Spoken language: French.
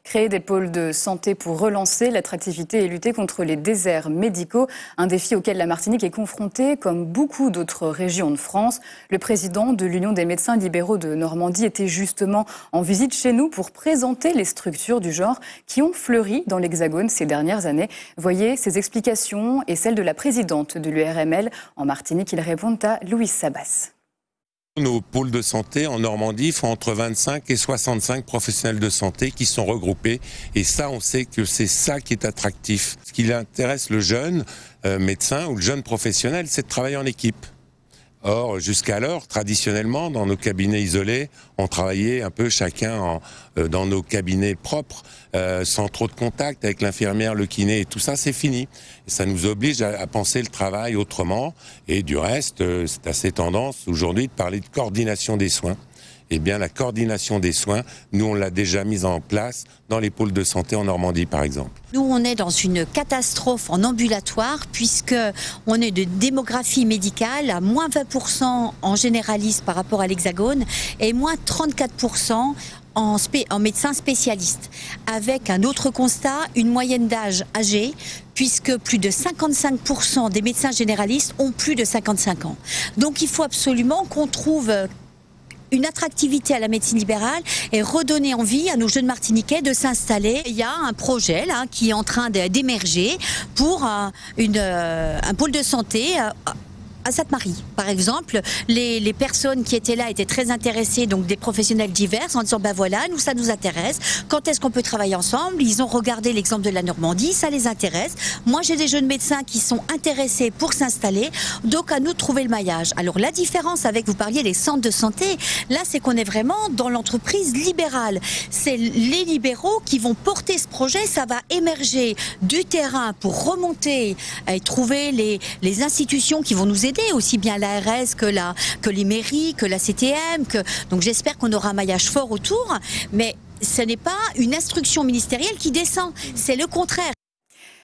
Créer des pôles de santé pour relancer l'attractivité et lutter contre les déserts médicaux, un défi auquel la Martinique est confrontée comme beaucoup d'autres régions de France. Le président de l'Union des médecins libéraux de Normandie était justement en visite chez nous pour présenter les structures du genre qui ont fleuri dans l'Hexagone ces dernières années. Voyez ses explications et celles de la présidente de l'URML en Martinique. Ils répondent à Louis Sabas. Nos pôles de santé en Normandie font entre 25 et 65 professionnels de santé qui sont regroupés. Et ça, on sait que c'est ça qui est attractif. Ce qui intéresse le jeune médecin ou le jeune professionnel, c'est de travailler en équipe. Or, jusqu'alors, traditionnellement, dans nos cabinets isolés, on travaillait un peu chacun dans nos cabinets propres, sans trop de contact avec l'infirmière, le kiné, et tout ça, c'est fini. Et ça nous oblige à penser le travail autrement. Et du reste, c'est assez tendance aujourd'hui de parler de coordination des soins. Eh bien, la coordination des soins, nous, on l'a déjà mise en place dans les pôles de santé en Normandie, par exemple. Nous, on est dans une catastrophe en ambulatoire puisque on est de démographie médicale à moins 20% en généraliste par rapport à l'Hexagone et moins 34% en médecins spécialistes. Avec un autre constat, une moyenne d'âge âgée, puisque plus de 55% des médecins généralistes ont plus de 55 ans. Donc, il faut absolument qu'on trouve une attractivité à la médecine libérale et redonner envie à nos jeunes Martiniquais de s'installer. Il y a un projet là qui est en train d'émerger pour un pôle de santé à Sainte-Marie. Par exemple, les personnes qui étaient là étaient très intéressées, donc des professionnels divers, en disant ben voilà, nous ça nous intéresse, quand est-ce qu'on peut travailler ensemble? Ils ont regardé l'exemple de la Normandie, ça les intéresse. Moi j'ai des jeunes médecins qui sont intéressés pour s'installer, donc à nous de trouver le maillage. Alors la différence avec, vous parliez des centres de santé, là c'est qu'on est vraiment dans l'entreprise libérale. C'est les libéraux qui vont porter ce projet, ça va émerger du terrain pour remonter et trouver les institutions qui vont nous aider, aussi bien l'ARS que les mairies, que la CTM, donc j'espère qu'on aura un maillage fort autour, mais ce n'est pas une instruction ministérielle qui descend, c'est le contraire.